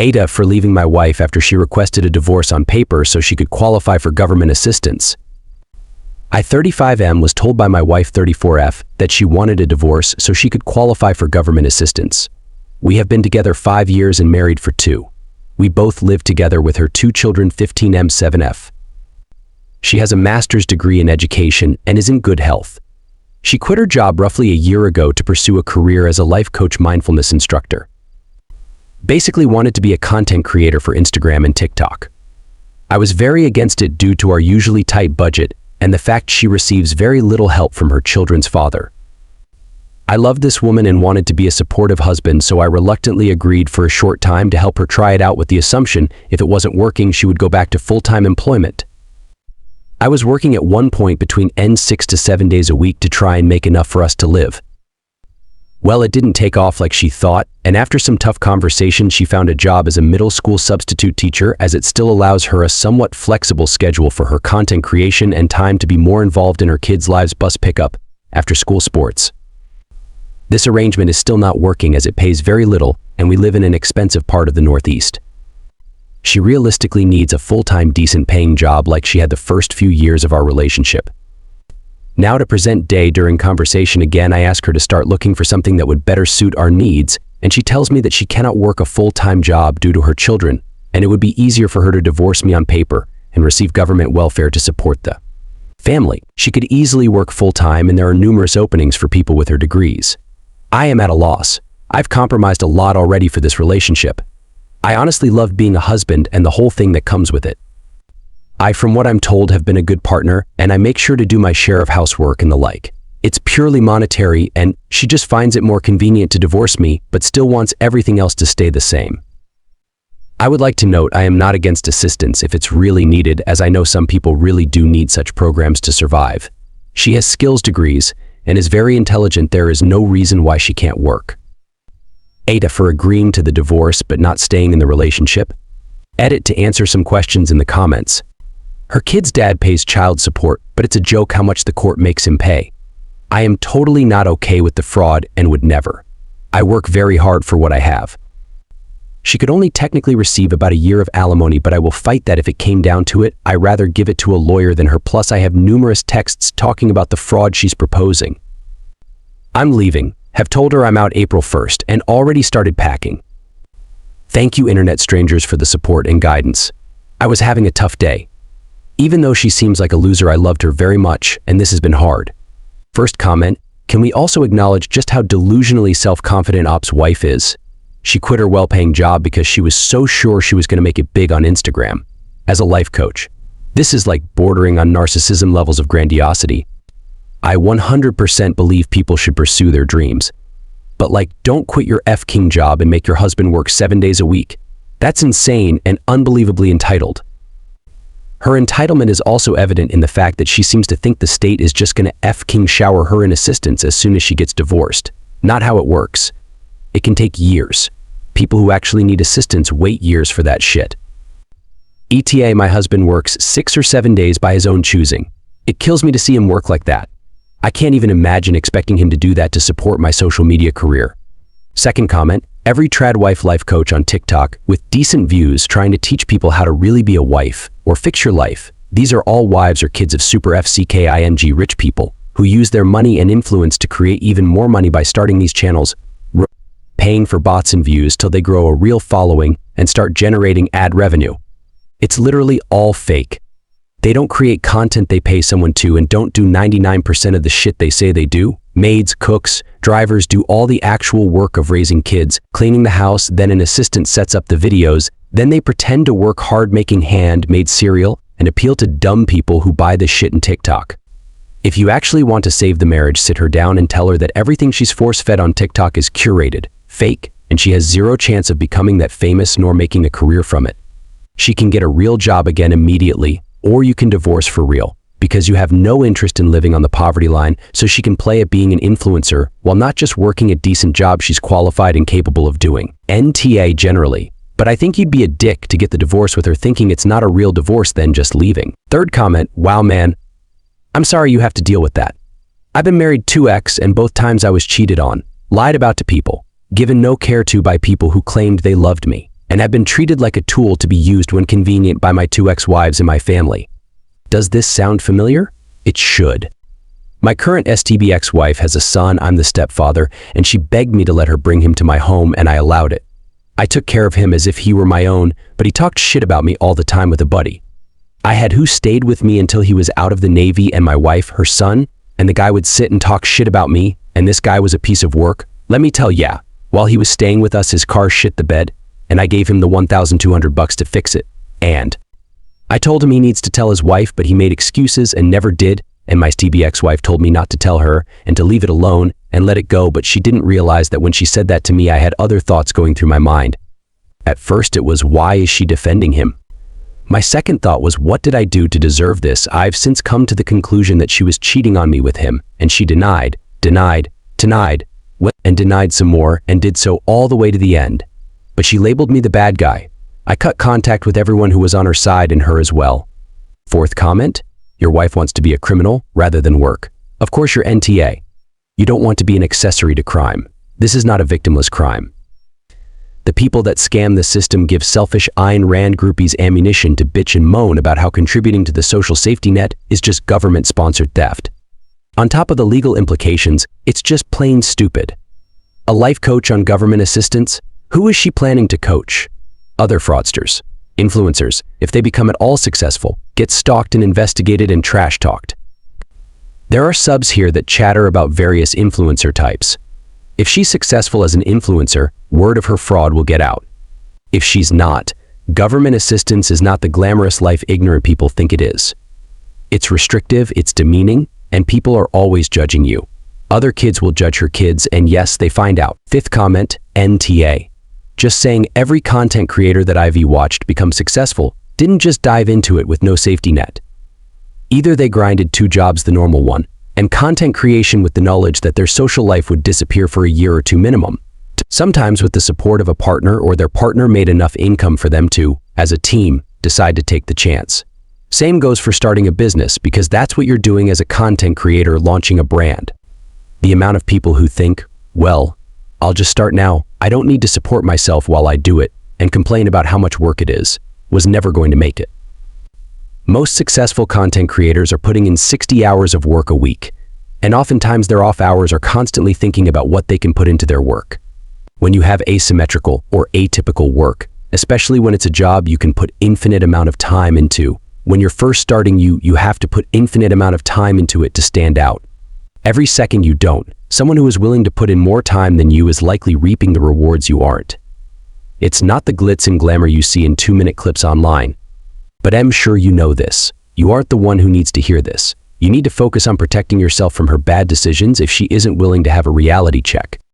AITAH for leaving my wife after she requested a divorce on paper so she could qualify for government assistance. I 35M was told by my wife 34F that she wanted a divorce so she could qualify for government assistance. We have been together 5 years and married for 2. We both live together with her 2 children 15M 7F. She has a master's degree in education and is in good health. She quit her job roughly a year ago to pursue a career as a life coach mindfulness instructor. Basically wanted to be a content creator for Instagram and TikTok. I was very against it due to our usually tight budget and the fact she receives very little help from her children's father. I loved this woman and wanted to be a supportive husband, so I reluctantly agreed for a short time to help her try it out with the assumption if it wasn't working, she would go back to full-time employment. I was working at one point between 6 to 7 days a week to try and make enough for us to live. Well, it didn't take off like she thought, and after some tough conversation, she found a job as a middle school substitute teacher, as it still allows her a somewhat flexible schedule for her content creation and time to be more involved in her kids' lives, bus pickup, after school sports. This arrangement is still not working as it pays very little, and we live in an expensive part of the Northeast. She realistically needs a full-time decent paying job like she had the first few years of our relationship. Now to present day, during conversation again, I ask her to start looking for something that would better suit our needs, and she tells me that she cannot work a full-time job due to her children, and it would be easier for her to divorce me on paper and receive government welfare to support the family. She could easily work full-time, and there are numerous openings for people with her degrees. I am at a loss. I've compromised a lot already for this relationship. I honestly love being a husband and the whole thing that comes with it. I, from what I'm told, have been a good partner, and I make sure to do my share of housework and the like. It's purely monetary, and she just finds it more convenient to divorce me, but still wants everything else to stay the same. I would like to note I am not against assistance if it's really needed, as I know some people really do need such programs to survive. She has skills degrees and is very intelligent. There is no reason why she can't work. AITAH for agreeing to the divorce but not staying in the relationship. Edit to answer some questions in the comments. Her kid's dad pays child support, but it's a joke how much the court makes him pay. I am totally not okay with the fraud and would never. I work very hard for what I have. She could only technically receive about a year of alimony, but I will fight that if it came down to it. I rather give it to a lawyer than her. Plus, I have numerous texts talking about the fraud she's proposing. I'm leaving. Have told her I'm out April 1st and already started packing. Thank you, internet strangers, for the support and guidance. I was having a tough day. Even though she seems like a loser, I loved her very much, and this has been hard. First comment, can we also acknowledge just how delusionally self-confident Op's wife is? She quit her well-paying job because she was so sure she was going to make it big on Instagram. As a life coach, this is like bordering on narcissism levels of grandiosity. I 100% believe people should pursue their dreams. But like, don't quit your F-king job and make your husband work 7 days a week. That's insane and unbelievably entitled. Her entitlement is also evident in the fact that she seems to think the state is just gonna F-king shower her in assistance as soon as she gets divorced. Not how it works. It can take years. People who actually need assistance wait years for that shit. AITAH, my husband works 6 or 7 days by his own choosing. It kills me to see him work like that. I can't even imagine expecting him to do that to support my social media career. Second comment, every trad wife life coach on TikTok with decent views trying to teach people how to really be a wife or fix your life. These are all wives or kids of super FCKING rich people who use their money and influence to create even more money by starting these channels, paying for bots and views till they grow a real following and start generating ad revenue. It's literally all fake. They don't create content they pay someone to and don't do 99% of the shit they say they do. Maids, cooks, drivers do all the actual work of raising kids, cleaning the house, then an assistant sets up the videos, then they pretend to work hard making handmade cereal and appeal to dumb people who buy this shit in TikTok. If you actually want to save the marriage, sit her down and tell her that everything she's force-fed on TikTok is curated, fake, and she has zero chance of becoming that famous nor making a career from it. She can get a real job again immediately, or you can divorce for real, because you have no interest in living on the poverty line, so she can play at being an influencer while not just working a decent job she's qualified and capable of doing. NTA generally. But I think you'd be a dick to get the divorce with her thinking it's not a real divorce, then just leaving. Third comment, wow man, I'm sorry you have to deal with that. I've been married 2x and both times I was cheated on, lied about to people, given no care to by people who claimed they loved me, and have been treated like a tool to be used when convenient by my two ex-wives and my family. Does this sound familiar? It should. My current STB ex-wife has a son, I'm the stepfather, and she begged me to let her bring him to my home, and I allowed it. I took care of him as if he were my own, but he talked shit about me all the time with a buddy. I had who stayed with me until he was out of the Navy and my wife, her son, and the guy would sit and talk shit about me, and this guy was a piece of work. Let me tell ya, while he was staying with us, his car shit the bed, and I gave him the $1,200 to fix it. And I told him he needs to tell his wife, but he made excuses and never did, and my STB ex-wife told me not to tell her and to leave it alone and let it go, but she didn't realize that when she said that to me, I had other thoughts going through my mind. At first it was, why is she defending him? My second thought was, what did I do to deserve this? I've since come to the conclusion that she was cheating on me with him, and she denied, and denied some more, and did so all the way to the end. But she labeled me the bad guy. I cut contact with everyone who was on her side and her as well. Fourth comment, your wife wants to be a criminal rather than work. Of course you're NTA. You don't want to be an accessory to crime. This is not a victimless crime. The people that scam the system give selfish Ayn Rand groupies ammunition to bitch and moan about how contributing to the social safety net is just government-sponsored theft. On top of the legal implications, it's just plain stupid. A life coach on government assistance? Who is she planning to coach? Other fraudsters, influencers, if they become at all successful, get stalked and investigated and trash-talked. There are subs here that chatter about various influencer types. If she's successful as an influencer, word of her fraud will get out. If she's not, government assistance is not the glamorous life ignorant people think it is. It's restrictive, it's demeaning, and people are always judging you. Other kids will judge her kids, and yes, they find out. Fifth comment, NTA. Just saying, every content creator that I've watched become successful didn't just dive into it with no safety net. Either they grinded two jobs, the normal one, and content creation with the knowledge that their social life would disappear for a year or two minimum. Sometimes with the support of a partner, or their partner made enough income for them to, as a team, decide to take the chance. Same goes for starting a business, because that's what you're doing as a content creator, launching a brand. The amount of people who think, well, I'll just start now, I don't need to support myself while I do it, and complain about how much work it is, was never going to make it. Most successful content creators are putting in 60 hours of work a week, and oftentimes their off hours are constantly thinking about what they can put into their work. When you have asymmetrical or atypical work, especially when it's a job you can put infinite amount of time into, when you're first starting, you have to put infinite amount of time into it to stand out. Every second you don't, someone who is willing to put in more time than you is likely reaping the rewards you aren't. It's not the glitz and glamour you see in 2-minute clips online. But I'm sure you know this. You aren't the one who needs to hear this. You need to focus on protecting yourself from her bad decisions if she isn't willing to have a reality check.